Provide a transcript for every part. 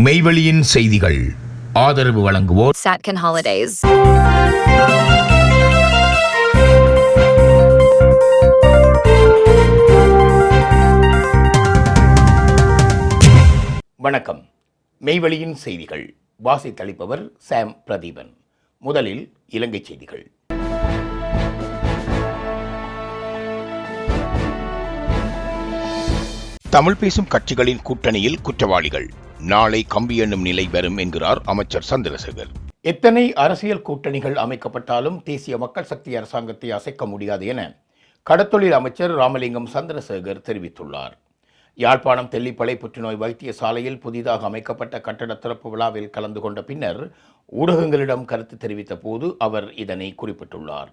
மெய்வெளியின் செய்திகள் ஆதரவு வழங்குவோர் Satcon Holidays. வணக்கம். மெய்வெளியின் செய்திகள் வாசித்தளிப்பவர் சாம் பிரதீபன். முதலில் இலங்கை செய்திகள். தமிழ் பேசும் கட்சிகளின் கூட்டணியில் குற்றவாளிகள், நாளை கம்பி எண்ணும் நிலை வரும் என்கிறார் அமைச்சர் சந்திரசேகர். எத்தனை அரசியல் கூட்டணிகள் அமைக்கப்பட்டாலும் தேசிய மக்கள் சக்தி அரசாங்கத்தை அசைக்க முடியாது என கடத்தொழில் அமைச்சர் ராமலிங்கம் சந்திரசேகர் தெரிவித்துள்ளார். யாழ்ப்பாணம் தெல்லிப்பளை புற்றுநோய் வைத்தியசாலையில் புதிதாக அமைக்கப்பட்ட கட்டட திறப்பு விழாவில் கலந்து கொண்ட பின்னர் ஊடகங்களிடம் கருத்து தெரிவித்த போது அவர் இதனை குறிப்பிட்டுள்ளார்.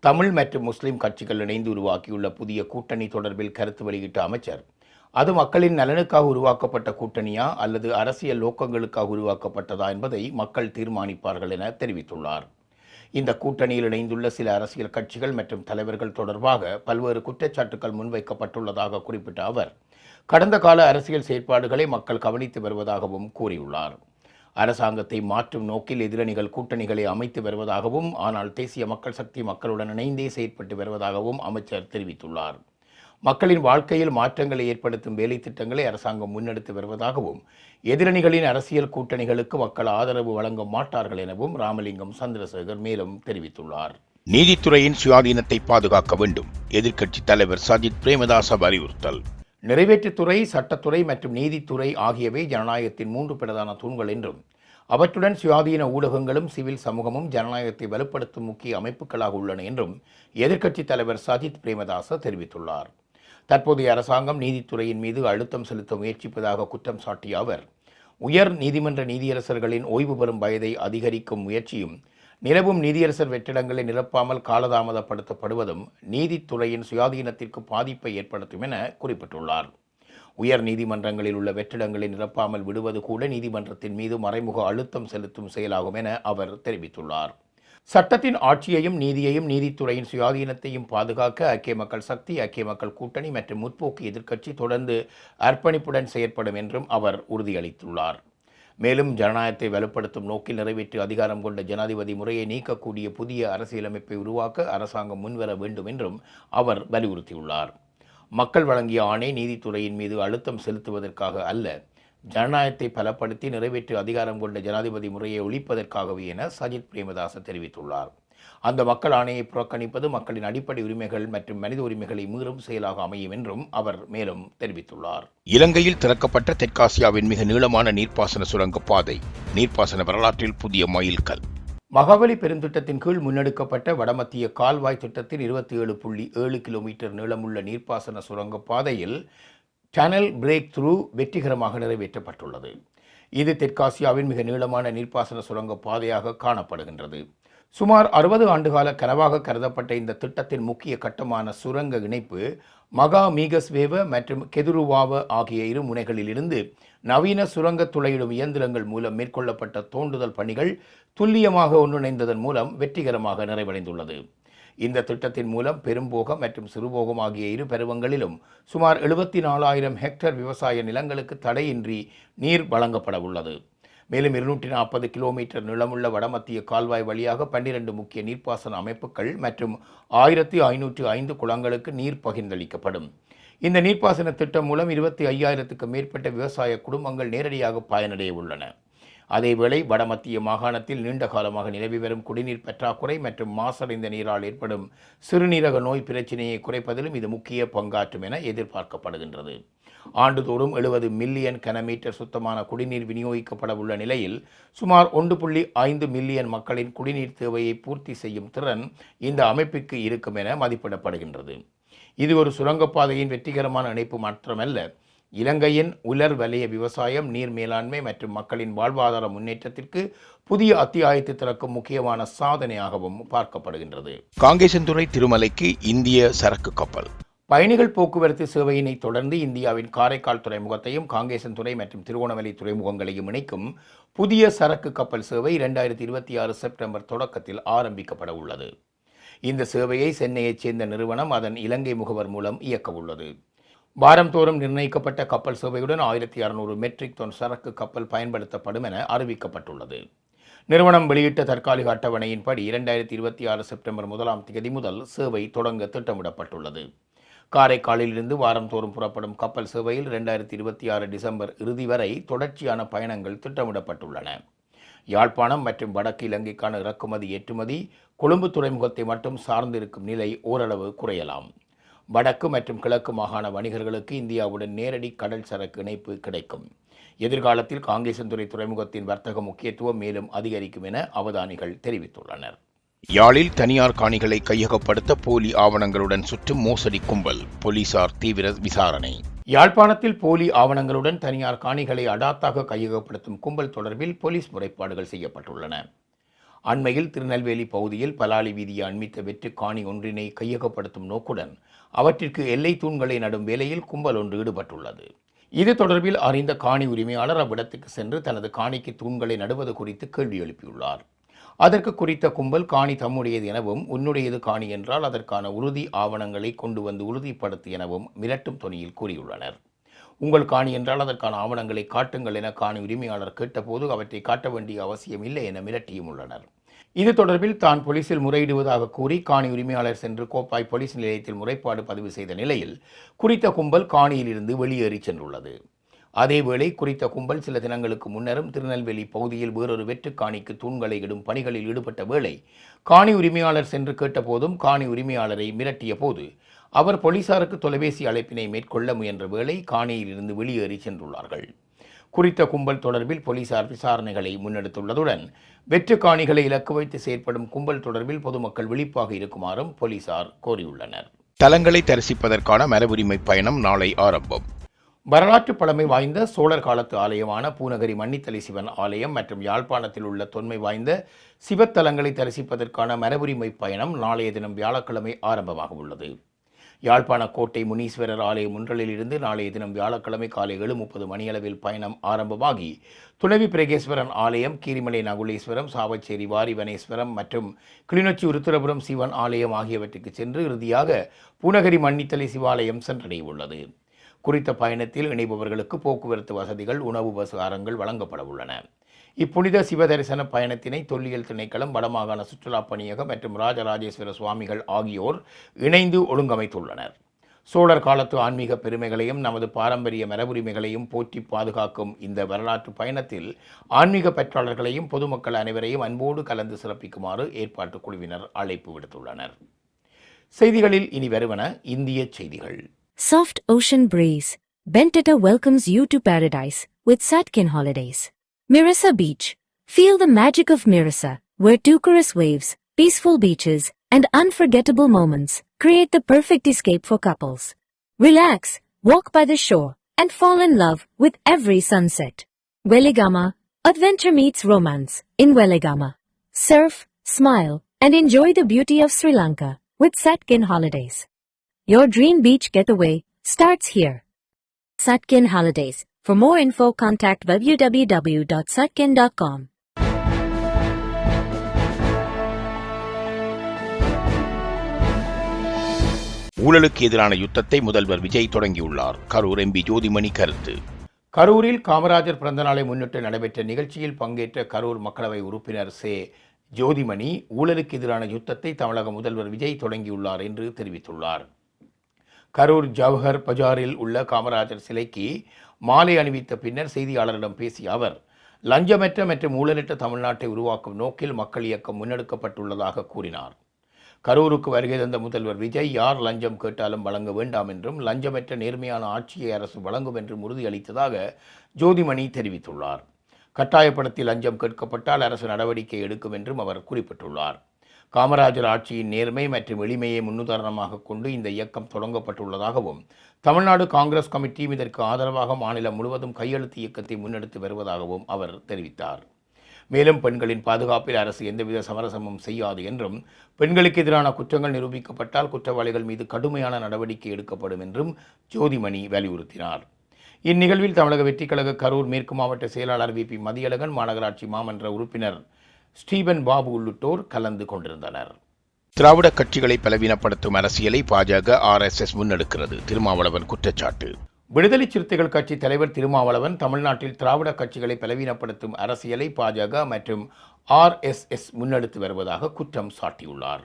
தமிழ் மற்றும் முஸ்லிம் கட்சிகள் இணைந்து உருவாக்கியுள்ள புதிய கூட்டணி தொடர்பில் கருத்து வெளியிட்ட அமைச்சர், அது மக்களின் நலனுக்காக உருவாக்கப்பட்ட கூட்டணியா அல்லது அரசியல் நோக்கங்களுக்காக உருவாக்கப்பட்டதா என்பதை மக்கள் தீர்மானிப்பார்கள் என தெரிவித்துள்ளார். இந்த கூட்டணியில் இணைந்துள்ள சில அரசியல் கட்சிகள் மற்றும் தலைவர்கள் தொடர்பாக பல்வேறு குற்றச்சாட்டுகள் முன்வைக்கப்பட்டுள்ளதாக குறிப்பிட்ட அவர், கடந்த கால அரசியல் செயற்பாடுகளை மக்கள் கவனித்து வருவதாகவும் கூறியுள்ளார். அரசாங்கத்தை மாற்றும் நோக்கில் எதிரணிகள் கூட்டணிகளை அமைத்து வருவதாகவும், ஆனால் தேசிய மக்கள் சக்தி மக்களுடன் இணைந்தே செயற்பட்டு வருவதாகவும் அமைச்சர் தெரிவித்துள்ளார். மக்களின் வாழ்க்கையில் மாற்றங்களை ஏற்படுத்தும் வேலை திட்டங்களை அரசாங்கம் முன்னெடுத்து வருவதாகவும், எதிரணிகளின் அரசியல் கூட்டணிகளுக்கு மக்கள் ஆதரவு வழங்க மாட்டார்கள் எனவும் ராமலிங்கம் சந்திரசேகர் மேலும் தெரிவித்துள்ளார். நீதித்துறையின் சுயாதீனத்தை பாதுகாக்க வேண்டும், எதிர்க்கட்சித் தலைவர் சஜித் பிரேமதாச வலியுறுத்தல். நிறைவேற்றுத்துறை, சட்டத்துறை மற்றும் நீதித்துறை ஆகியவை ஜனநாயகத்தின் 3 பிரதான தூண்கள் என்றும், அவற்றுடன் சுயாதீன ஊடகங்களும் சிவில் சமூகமும் ஜனநாயகத்தை வலுப்படுத்தும் முக்கிய அமைப்புகளாக உள்ளன என்றும் எதிர்க்கட்சித் தலைவர் சஜித் பிரேமதாச தெரிவித்துள்ளார். தற்போதைய அரசாங்கம் நீதித்துறையின் மீது அழுத்தம் செலுத்த முயற்சிப்பதாக குற்றம் சாட்டிய அவர், உயர் நீதிமன்ற நீதியரசர்களின் ஓய்வு பெறும் வயதை அதிகரிக்கும் முயற்சியும், நிலவும் நீதியரசர் வெற்றிடங்களை நிரப்பாமல் காலதாமதப்படுத்தப்படுவதும் நீதித்துறையின் சுயாதீனத்திற்கு பாதிப்பை ஏற்படுத்தும் என குறிப்பிட்டுள்ளார். உயர் நீதிமன்றங்களில் உள்ள வெற்றிடங்களை நிரப்பாமல் விடுவது கூட நீதிமன்றத்தின் மீது மறைமுக அழுத்தம் செலுத்தும் செயலாகும் என அவர் தெரிவித்துள்ளார். சட்டத்தின் ஆட்சியையும் நீதியையும் நீதித்துறையின் சுயாதீனத்தையும் பாதுகாக்க ஐக்கிய மக்கள் சக்தி, ஐக்கிய மக்கள் கூட்டணி மற்றும் முற்போக்கு எதிர்க்கட்சி தொடர்ந்து அர்ப்பணிப்புடன் செயற்படும் என்றும் அவர் உறுதியளித்துள்ளார். மேலும் ஜனநாயகத்தை வலுப்படுத்தும் நோக்கில் நிறைவேற்று அதிகாரம் கொண்ட ஜனாதிபதி முறையை நீக்கக்கூடிய புதிய அரசியலமைப்பை உருவாக்க அரசாங்கம் முன்வர வேண்டும் என்றும் அவர் வலியுறுத்தியுள்ளார். மக்கள் வழங்கிய ஆணை நீதித்துறையின் மீது அழுத்தம் செலுத்துவதற்காக அல்ல, ஜனநாயகத்தை பலப்படுத்தி நிறைவேற்று அதிகாரம் கொண்ட ஜனாதிபதி முறையை ஒழிப்பதற்காகவே என சஜித் பிரேமதாச தெரிவித்துள்ளார். அந்த மக்கள் ஆணையை புறக்கணிப்பது மக்களின் அடிப்படை உரிமைகள் மற்றும் மனித உரிமைகளை மீறும் செயலாக அமையும் என்றும் அவர் மேலும் தெரிவித்துள்ளார். இலங்கையில் திறக்கப்பட்ட தெற்காசியாவின் மிக நீளமான நீர்ப்பாசன சுரங்க பாதை, நீர்ப்பாசன வரலாற்றில் புதிய மைல்கல். மகாவலி பெருந்திட்டத்தின் கீழ் முன்னெடுக்கப்பட்ட வடமத்திய கால்வாய் திட்டத்தில் 27.7 கிலோமீட்டர் நீளமுள்ள நீர்ப்பாசன சுரங்க பாதையில் டனல் பிரேக் த்ரூ வெற்றிகரமாக நிறைவேற்றப்பட்டுள்ளது. இது தெற்காசியாவின் மிக நீளமான நீர்ப்பாசன சுரங்க பாதையாக காணப்படுகின்றது. சுமார் 60 ஆண்டுகால கனவாக கருதப்பட்ட இந்த திட்டத்தின் முக்கிய கட்டமான சுரங்க இணைப்பு மகா மீகஸ்வேவ மற்றும் கெதுருவாவ ஆகிய இரு முனைகளில் இருந்து நவீன சுரங்க துளையிடும் இயந்திரங்கள் மூலம் மேற்கொள்ளப்பட்ட தோண்டுதல் பணிகள் துல்லியமாக ஒன்றிணைந்ததன் மூலம் வெற்றிகரமாக நிறைவடைந்துள்ளது. இந்த திட்டத்தின் மூலம் பெரும்போகம் மற்றும் சிறுபோகம் ஆகிய இரு பருவங்களிலும் சுமார் 74,000 ஹெக்டேர் விவசாய நிலங்களுக்கு தடையின்றி நீர் வழங்கப்பட உள்ளது. மேலும் 240 கிலோமீட்டர் நீளமுள்ள வடமத்திய கால்வாய் வழியாக 12 முக்கிய நீர்ப்பாசன அமைப்புகள் மற்றும் 1505 குளங்களுக்கு நீர் பகிர்ந்தளிக்கப்படும். இந்த நீர்ப்பாசன திட்டம் மூலம் 25,000க்கும் மேற்பட்ட விவசாய குடும்பங்கள் நேரடியாக பயனடைய உள்ளன. அதேவேளை வடமத்திய மாகாணத்தில் நீண்ட காலமாக நிலவி வரும் குடிநீர் பற்றாக்குறை மற்றும் மாசடைந்த நீரால் ஏற்படும் சிறுநீரக நோய் பிரச்சினையை குறைப்பதிலும் இது முக்கிய பங்காற்றும் என எதிர்பார்க்கப்படுகின்றது. ஆண்டுதோறும் 70 மில்லியன் கனமீட்டர் சுத்தமான குடிநீர் விநியோகிக்கப்பட உள்ள நிலையில் சுமார் 1.5 மில்லியன் மக்களின் குடிநீர் தேவையை பூர்த்தி செய்யும் திறன் இந்த அமைப்புக்கு இருக்கும் என மதிப்பிடப்படுகின்றது. இது ஒரு சுரங்கப்பாதையின் வெற்றிகரமான இணைப்பு மாத்திரமல்ல, இலங்கையின் உலர் வலய விவசாயம், நீர் மேலாண்மை மற்றும் மக்களின் வாழ்வாதார முன்னேற்றத்திற்கு புதிய அத்தியாயத்தை திறக்கும் முக்கியமான சாதனையாகவும் பார்க்கப்படுகின்றது. காங்கேசன்துறை திருமலைக்கு இந்திய சரக்கு கப்பல். பயணிகள் போக்குவரத்து சேவையினை தொடர்ந்து இந்தியாவின் காரைக்கால் துறைமுகத்தையும் காங்கேசன்துறை மற்றும் திருகோணமலை துறைமுகங்களையும் இணைக்கும் புதிய சரக்கு கப்பல் சேவை 2026 செப்டம்பர் தொடக்கத்தில் ஆரம்பிக்கப்பட உள்ளது. இந்த சேவையை சென்னையைச் சேர்ந்த நிறுவனம் அதன் இலங்கை முகவர் மூலம் இயக்க உள்ளது. வாரந்தோறும் நிர்ணயிக்கப்பட்ட கப்பல் சேவையுடன் 1600 மெட்ரிக் டன் சரக்கு கப்பல் பயன்படுத்தப்படும் என அறிவிக்கப்பட்டுள்ளது. நிறுவனம் வெளியிட்ட தற்காலிக அட்டவணையின்படி 2026 செப்டம்பர் 1ஆம் தேதி முதல் சேவை தொடங்க திட்டமிடப்பட்டுள்ளது. காரைக்காலில் இருந்து வாரந்தோறும் புறப்படும் கப்பல் சேவையில் 2026 டிசம்பர் இறுதி வரை தொடர்ச்சியான பயணங்கள் திட்டமிடப்பட்டுள்ளன. யாழ்ப்பாணம் மற்றும் வடக்கு இலங்கைக்கான இறக்குமதி ஏற்றுமதி கொழும்பு துறைமுகத்தை மட்டும் சார்ந்திருக்கும் நிலை ஓரளவு குறையலாம். வடக்கு மற்றும் கிழக்கு மாகாண வணிகர்களுக்கு இந்தியாவுடன் நேரடி கடல் சரக்கு இணைப்பு கிடைக்கும். எதிர்காலத்தில் காங்கேசன்துறை துறைமுகத்தின் வர்த்தக முக்கியத்துவம் மேலும் அதிகரிக்கும் என அவதானிகள் தெரிவித்துள்ளனர். யாழில் தனியார் காணிகளை கையகப்படுத்த போலி ஆவணங்களுடன் சுற்றும் மோசடி கும்பல், போலீசார் தீவிர விசாரணை. யாழ்ப்பாணத்தில் போலி ஆவணங்களுடன் தனியார் காணிகளை அடாத்தாக கையகப்படுத்தும் கும்பல் தொடர்பில் போலீஸ் முறைப்பாடுகள் செய்யப்பட்டுள்ளன. அண்மையில் திருநெல்வேலி பகுதியில் பலாலி வீதியை அண்மித்த வெற்று காணி ஒன்றினை கையகப்படுத்தும் நோக்குடன் அவற்றிற்கு எல்லை தூண்களை நடும் வேலையில் கும்பல் ஒன்று ஈடுபட்டுள்ளது. இது தொடர்பில் அறிந்த காணி உரிமையாளர் அவ்விடத்துக்கு சென்று தனது காணிக்கு தூண்களை நடுவது குறித்து கேள்வி எழுப்பியுள்ளார். அதற்கு குறித்த கும்பல் காணி தம்முடையது எனவும், உன்னுடையது காணி என்றால் அதற்கான உறுதி ஆவணங்களை கொண்டு வந்து உறுதிப்படுத்து எனவும் மிரட்டும் தொனியில் கூறியுள்ளனர். உங்கள் காணி என்றால் அதற்கான ஆவணங்களை காட்டுங்கள் என காணி உரிமையாளர் கேட்டபோது அவற்றை காட்ட வேண்டிய அவசியம் இல்லை என மிரட்டியும் உள்ளனர். இது தொடர்பில் தான் போலீசில் முறையிடுவதாக கூறி காணி உரிமையாளர் சென்று கோப்பாய் போலீஸ் நிலையத்தில் முறைப்பாடு பதிவு செய்த நிலையில் குறித்த கும்பல் காணியில் இருந்து வெளியேறி சென்றுள்ளது. அதேவேளை குறித்த கும்பல் சில தினங்களுக்கு முன்னரும் திருநெல்வேலி பகுதியில் வேறொரு வெற்று காணிக்கு தூண்களை இடும் பணிகளில் ஈடுபட்ட வேளை காணி உரிமையாளர் சென்று கேட்டபோதும் காணி உரிமையாளரை மிரட்டிய போது அவர் போலீசாருக்கு தொலைபேசி அழைப்பினை மேற்கொள்ள முயன்ற வேளை காணியில் இருந்து வெளியேறி சென்றுள்ளார்கள். குறித்த கும்பல் தொடர்பில் போலீசார் விசாரணைகளை முன்னெடுத்துள்ளதுடன் வெற்று காணிகளை இலக்கு வைத்து செயற்படும் கும்பல் தொடர்பில் பொதுமக்கள் விழிப்பாக இருக்குமாறும் போலீசார் கோரியுள்ளனர். தலங்களை தரிசிப்பதற்கான மரபுரிமை பயணம் நாளை ஆரம்பம். வரலாற்று பழமை வாய்ந்த சோழர் காலத்து ஆலயமான பூநகரி மன்னித்தலை சிவன் ஆலயம் மற்றும் யாழ்ப்பாணத்தில் உள்ள தொன்மை வாய்ந்த சிவத்தலங்களை தரிசிப்பதற்கான மரபுரிமை பயணம் நாளைய தினம் வியாழக்கிழமை ஆரம்பமாக உள்ளது. யாழ்ப்பாண கோட்டை முனீஸ்வரர் ஆலயம் ஒன்றலில் இருந்து நாளைய தினம் வியாழக்கிழமை காலை 7:30 மணியளவில் பயணம் ஆரம்பமாகி துணவி பிரகேஸ்வரன் ஆலயம், கீரிமலை நகுலேஸ்வரம், சாவச்சேரி வாரிவனேஸ்வரம் மற்றும் கிளிநொச்சி உருத்திரபுரம் சிவன் ஆலயம் ஆகியவற்றுக்கு சென்று இறுதியாக பூநகரி மன்னித்தலை சிவாலயம் சென்றடைய உள்ளது. குறித்த பயணத்தில் இணைபவர்களுக்கு போக்குவரத்து வசதிகள், உணவு உபசாரங்கள் வழங்கப்பட உள்ளன. இப்புனித சிவதரிசன பயணத்தினை தொல்லியல் திணைக்களம், வடமாகாண சுற்றுலா பணியகம் மற்றும் ராஜராஜேஸ்வர சுவாமிகள் ஆகியோர் இணைந்து ஒழுங்கமைத்துள்ளனர். சோழர் காலத்து ஆன்மீக பெருமைகளையும் நமது பாரம்பரிய மரபுரிமைகளையும் போற்றி பாதுகாக்கும் இந்த வரலாற்று பயணத்தில் ஆன்மீக பற்றாளர்களையும் பொதுமக்கள் அனைவரையும் அன்போடு கலந்து சிறப்பிக்குமாறு ஏற்பாட்டு குழுவினர் அழைப்பு விடுத்துள்ளனர். செய்திகளில் இனி வருவன இந்திய செய்திகள். Soft ocean breeze. Bentata welcomes you to paradise with Satkin Holidays. Mirasa Beach. Feel the magic of Mirasa, where turquoise waves, peaceful beaches, and unforgettable moments create the perfect escape for couples. Relax, walk by the shore, and fall in love with every sunset. Weligama. Adventure meets romance in Weligama. Surf, smile, and enjoy the beauty of Sri Lanka with Satkin Holidays. Your dream beach getaway starts here. Satkin Holidays. For more info, contact www.satkin.com. ஊழலுக்கு எதிரான யுத்தத்தை முதல்வர் விஜய் தொடங்கியுள்ளார். Karur MP Jothimani கருத்து. கரூரில் காமராஜர் பிறந்தநாளை முன்னிட்டு நடைபெற்ற நிகழ்ச்சியில் பங்கேற்ற கரூர் மக்களவை உறுப்பினர் ஜோதிமணி ஊழலுக்கு எதிரான யுத்தத்தை தமிழக முதல்வர் விஜய் தொடங்கியுள்ளார் என்று தெரிவித்துள்ளார். கரூர் ஜவஹர் பஜாரில் உள்ள காமராஜர் சிலைக்கு மாலை அணிவித்த பின்னர் செய்தியாளரிடம் பேசிய அவர், லஞ்சமற்ற மற்றும் ஊழலற்ற தமிழ்நாட்டை உருவாக்கும் நோக்கில் மக்கள் இயக்கம் முன்னெடுக்கப்பட்டுள்ளதாக கூறினார். கரூருக்கு வருகை தந்த முதல்வர் விஜய் யார் லஞ்சம் கேட்டாலும் வழங்க வேண்டாம் என்றும் லஞ்சமற்ற நேர்மையான ஆட்சியை அரசு வழங்கும் என்றும் உறுதியளித்ததாக ஜோதிமணி தெரிவித்துள்ளார். கட்டாயப்படுத்தி லஞ்சம் கேட்கப்பட்டால் அரசு நடவடிக்கை எடுக்கும் என்றும் அவர் குறிப்பிட்டுள்ளார். காமராஜர் ஆட்சியின் நேர்மை மற்றும் எளிமையை முன்னுதாரணமாக கொண்டு இந்த இயக்கம் தொடங்கப்பட்டுள்ளதாகவும், தமிழ்நாடு காங்கிரஸ் கமிட்டியும் இதற்கு ஆதரவாக மாநிலம் முழுவதும் கையெழுத்து இயக்கத்தை முன்னெடுத்து வருவதாகவும் அவர் தெரிவித்தார். மேலும் பெண்களின் பாதுகாப்பில் அரசு எந்தவித சமரசமும் செய்யாது என்றும், பெண்களுக்கு எதிரான குற்றங்கள் நிரூபிக்கப்பட்டால் குற்றவாளிகள் மீது கடுமையான நடவடிக்கை எடுக்கப்படும் என்றும் ஜோதிமணி வலியுறுத்தினார். இந்நிகழ்வில் தமிழக வெற்றிக்கழக கரூர் மேற்கு மாவட்ட செயலாளர் VP மதியழகன், மாநகராட்சி மாமன்ற உறுப்பினர் ஸ்டீபன் பாபு உள்ளிட்டோர் கலந்து கொண்டிருந்தனர். திராவிட கட்சிகளை பலவீனப்படுத்தும் அரசியலை பாஜக RSS முன்னெடுக்கிறது. திருமாவளவன் குற்றச்சாட்டு. விடுதலை சிறுத்தைகள் கட்சி தலைவர் திருமாவளவன் தமிழ்நாட்டில் திராவிட கட்சிகளை பலவீனப்படுத்தும் அரசியலை பாஜக மற்றும் RSS முன்னெடுத்து வருவதாக குற்றம் சாட்டியுள்ளார்.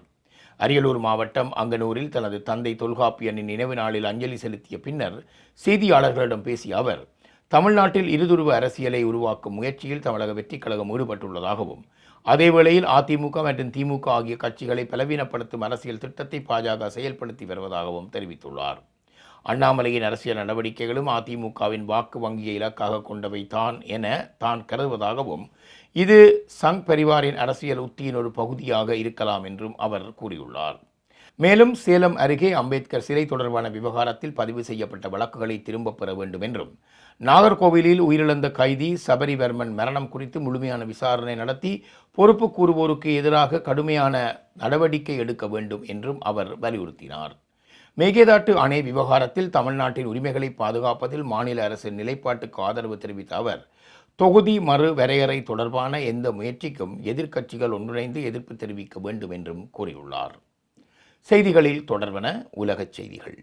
அரியலூர் மாவட்டம் அங்கனூரில் தனது தந்தை தொல்காப்பியனின் நினைவு நாளில் அஞ்சலி செலுத்திய பின்னர் செய்தியாளர்களிடம் பேசிய அவர், தமிழ்நாட்டில் இருதுருவ அரசியலை உருவாக்கும் முயற்சியில் தமிழக வெற்றிக் கழகம் ஈடுபட்டுள்ளதாகவும், அதேவேளையில் அதிமுக மற்றும் திமுக ஆகிய கட்சிகளை பலவீனப்படுத்தும் அரசியல் திட்டத்தை பாஜக செயல்படுத்தி வருவதாகவும் தெரிவித்துள்ளார். அண்ணாமலையின் அரசியல் நடவடிக்கைகளும் அதிமுகவின் வாக்கு வங்கியை இலக்காக கொண்டவை தான் என தான் கருதுவதாகவும், இது சங் பரிவாரின் அரசியல் உத்தியின் ஒரு பகுதியாக இருக்கலாம் என்றும் அவர் கூறியுள்ளார். மேலும் சேலம் அருகே அம்பேத்கர் சிலை தொடர்பான விவகாரத்தில் பதிவு செய்யப்பட்ட வழக்குகளை திரும்பப் பெற வேண்டும் என்றும், நாகர்கோவிலில் உயிரிழந்த கைதி சபரிவர்மன் மரணம் குறித்து முழுமையான விசாரணை நடத்தி பொறுப்பு கூறுவோருக்கு எதிராக கடுமையான நடவடிக்கை எடுக்க வேண்டும் என்றும் அவர் வலியுறுத்தினார். மேகேதாட்டு அணை விவகாரத்தில் தமிழ்நாட்டின் உரிமைகளை பாதுகாப்பதில் மாநில அரசின் நிலைப்பாட்டுக்கு ஆதரவு தெரிவித்த அவர், தொகுதி மறு வரையறை தொடர்பான எந்த முயற்சிக்கும் எதிர்க்கட்சிகள் ஒன்றிணைந்து எதிர்ப்பு தெரிவிக்க வேண்டும் என்றும் கூறியுள்ளார். செய்திகளில் தொடர்வன உலகச் செய்திகள்.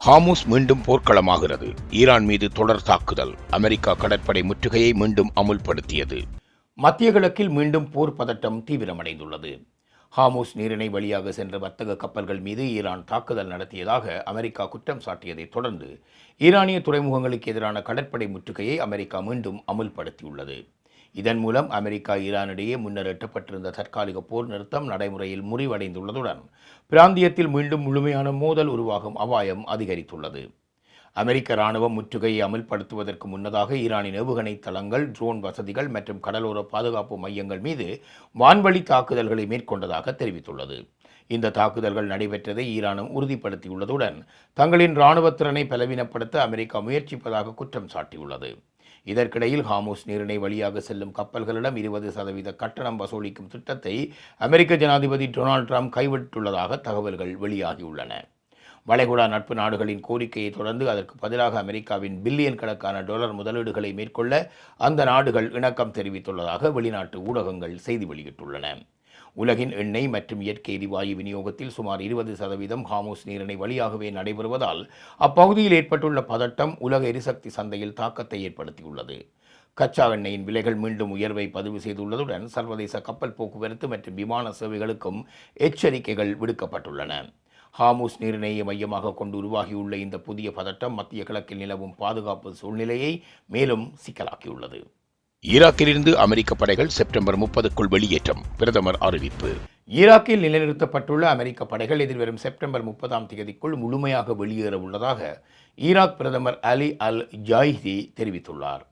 ஹார்முஸ் மீண்டும் போர்க்களமாகிறது. ஈரான் மீது தொடர் தாக்குதல். அமெரிக்கா கடற்படை முற்றுகையை மீண்டும் அமுல்படுத்தியது. மத்திய கிழக்கில் மீண்டும் போர் பதட்டம் தீவிரமடைந்துள்ளது. ஹார்முஸ் நீரிணை வழியாக சென்ற வர்த்தக கப்பல்கள் மீது ஈரான் தாக்குதல் நடத்தியதாக அமெரிக்கா குற்றம் சாட்டியதைத் தொடர்ந்து ஈரானிய துறைமுகங்களுக்கு எதிரான கடற்படை முற்றுகையை அமெரிக்கா மீண்டும் அமுல்படுத்தியுள்ளது. இதன் மூலம் அமெரிக்கா ஈரானிடையே முன்னர் எட்டப்பட்டிருந்த தற்காலிக போர் நிறுத்தம் நடைமுறையில் முறிவடைந்துள்ளதுடன் பிராந்தியத்தில் மீண்டும் முழுமையான மோதல் உருவாகும் அபாயம் அதிகரித்துள்ளது. அமெரிக்க இராணுவம் முற்றுகையை அமல்படுத்துவதற்கு முன்னதாக ஈரானின் ஏவுகணை தளங்கள், ட்ரோன் வசதிகள் மற்றும் கடலோர பாதுகாப்பு மையங்கள் மீது வான்வழி தாக்குதல்களை மேற்கொண்டதாக தெரிவித்துள்ளது. இந்த தாக்குதல்கள் நடைபெற்றதை ஈரானும் உறுதிப்படுத்தியுள்ளதுடன் தங்களின் இராணுவ திறனை பலவீனப்படுத்த அமெரிக்கா முயற்சிப்பதாக குற்றம் சாட்டியுள்ளது. இதற்கிடையில் ஹார்முஸ் நீரிணை வழியாக செல்லும் கப்பல்களிடம் 20% கட்டணம் வசூலிக்கும் திட்டத்தை அமெரிக்க ஜனாதிபதி டொனால்ட் ட்ரம்ப் கைவிட்டுள்ளதாக தகவல்கள் வெளியாகியுள்ளன. வளைகுடா நட்பு நாடுகளின் கோரிக்கையை தொடர்ந்து அதற்கு பதிலாக அமெரிக்காவின் பில்லியன் கணக்கான டாலர் முதலீடுகளை மேற்கொள்ள அந்த நாடுகள் இணக்கம் தெரிவித்துள்ளதாக வெளிநாட்டு ஊடகங்கள் செய்தி வெளியிட்டுள்ளன. உலகின் எண்ணெய் மற்றும் இயற்கை எரிவாயு விநியோகத்தில் சுமார் 20% ஹார்முஸ் நீரிணை வழியாகவே நடைபெறுவதால் அப்பகுதியில் ஏற்பட்டுள்ள பதட்டம் உலக எரிசக்தி சந்தையில் தாக்கத்தை ஏற்படுத்தியுள்ளது. கச்சா எண்ணெயின் விலைகள் மீண்டும் உயர்வை பதிவு செய்துள்ளதுடன் சர்வதேச கப்பல் போக்குவரத்து மற்றும் விமான சேவைகளுக்கும் எச்சரிக்கைகள் விடுக்கப்பட்டுள்ளன. ஹார்முஸ் நீரிணையை மையமாக கொண்டு உருவாகியுள்ள இந்த புதிய பதட்டம் மத்திய கிழக்கில் நிலவும் பாதுகாப்பு சூழ்நிலையை மேலும் சிக்கலாக்கியுள்ளது. ஈராக்கிலிருந்து அமெரிக்க படைகள் செப்டம்பர் 30க்குள் வெளியேற்றம். பிரதமர் அறிவிப்பு. ஈராக்கில் நிலைநிறுத்தப்பட்டுள்ள அமெரிக்க படைகள் எதிர்வரும் செப்டம்பர் 30ஆம் தேதிக்குள் முழுமையாக வெளியேற உள்ளதாக ஈராக் பிரதமர் அலி அல் ஜாயிதி தெரிவித்துள்ளார்.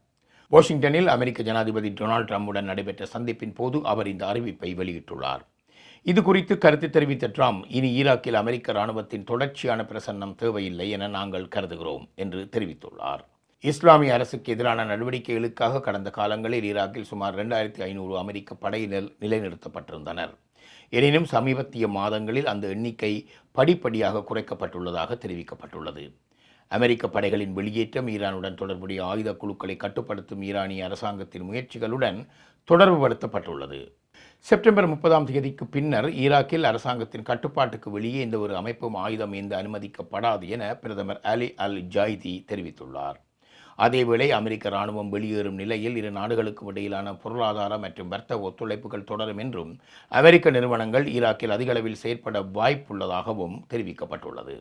வாஷிங்டனில் அமெரிக்க ஜனாதிபதி டொனால்ட் ட்ரம்புடன் நடைபெற்ற சந்திப்பின் போது அவர் இந்த அறிவிப்பை வெளியிட்டுள்ளார். இது குறித்து கருத்து தெரிவித்த ட்ரம்ப், இனி ஈராக்கில் அமெரிக்க இராணுவத்தின் தொடர்ச்சியான பிரசன்னம் தேவையில்லை என நாங்கள் கருதுகிறோம் என்று தெரிவித்துள்ளார். இஸ்லாமிய அரசுக்கு எதிரான நடவடிக்கைகளுக்காக கடந்த காலங்களில் ஈராக்கில் சுமார் 2500 அமெரிக்க படையினர் நிலைநிறுத்தப்பட்டிருந்தனர். எனினும் சமீபத்திய மாதங்களில் அந்த எண்ணிக்கை படிப்படியாக குறைக்கப்பட்டுள்ளதாக தெரிவிக்கப்பட்டுள்ளது. அமெரிக்க படைகளின் வெளியேற்றம் ஈரானுடன் தொடர்புடைய ஆயுத குழுக்களை கட்டுப்படுத்தும் ஈரானிய அரசாங்கத்தின் முயற்சிகளுடன் தொடர்புபடுத்தப்பட்டுள்ளது. செப்டம்பர் 30ஆம் தேதிக்கு பின்னர் ஈராக்கில் அரசாங்கத்தின் கட்டுப்பாட்டுக்கு வெளியே எந்த ஒரு அமைப்பும் ஆயுதம் ஏந்த அனுமதிக்கப்படாது என பிரதமர் அலி அல் ஜாயிதி தெரிவித்துள்ளார். அதேவேளை அமெரிக்க இராணுவம் வெளியேறும் நிலையில் இரு நாடுகளுக்கும் இடையிலான பொருளாதார மற்றும் வர்த்தக ஒத்துழைப்புகள் தொடரும் என்றும் அமெரிக்க நிறுவனங்கள் ஈராக்கில் அதிக அளவில் செயற்பட வாய்ப்புள்ளதாகவும் தெரிவிக்கப்பட்டுள்ளது.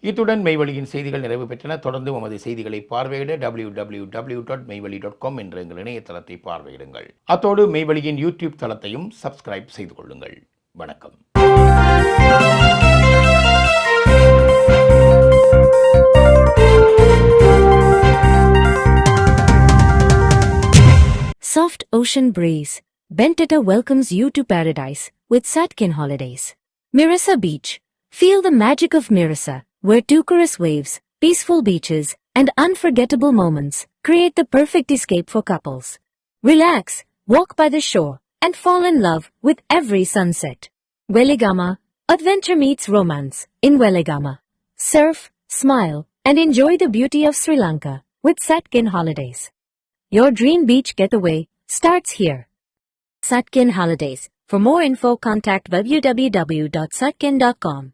இத்துடன் மெய்வழியின் செய்திகள் நிறைவு பெற்றன. தொடர்ந்து நமது செய்திகளை பார்வையிட www.மெய்வழி.com என்ற எங்கள் இணையதளத்தை பார்வையிடுங்கள். அத்தோடு மெய்வழியின் யூடியூப் தளத்தையும் சப்ஸ்கிரைப் செய்து கொள்ளுங்கள். வணக்கம். Soft ocean breeze. Bentata welcomes you to paradise with Satkin Holidays. Mirasa Beach. Feel the magic of Mirasa, where turquoise waves, peaceful beaches, and unforgettable moments create the perfect escape for couples. Relax, walk by the shore, and fall in love with every sunset. Weligama. Adventure meets romance in Weligama. Surf, smile, and enjoy the beauty of Sri Lanka with Satkin Holidays. Your dream beach getaway starts here. Satkin Holidays. For more info, contact www.satkin.com.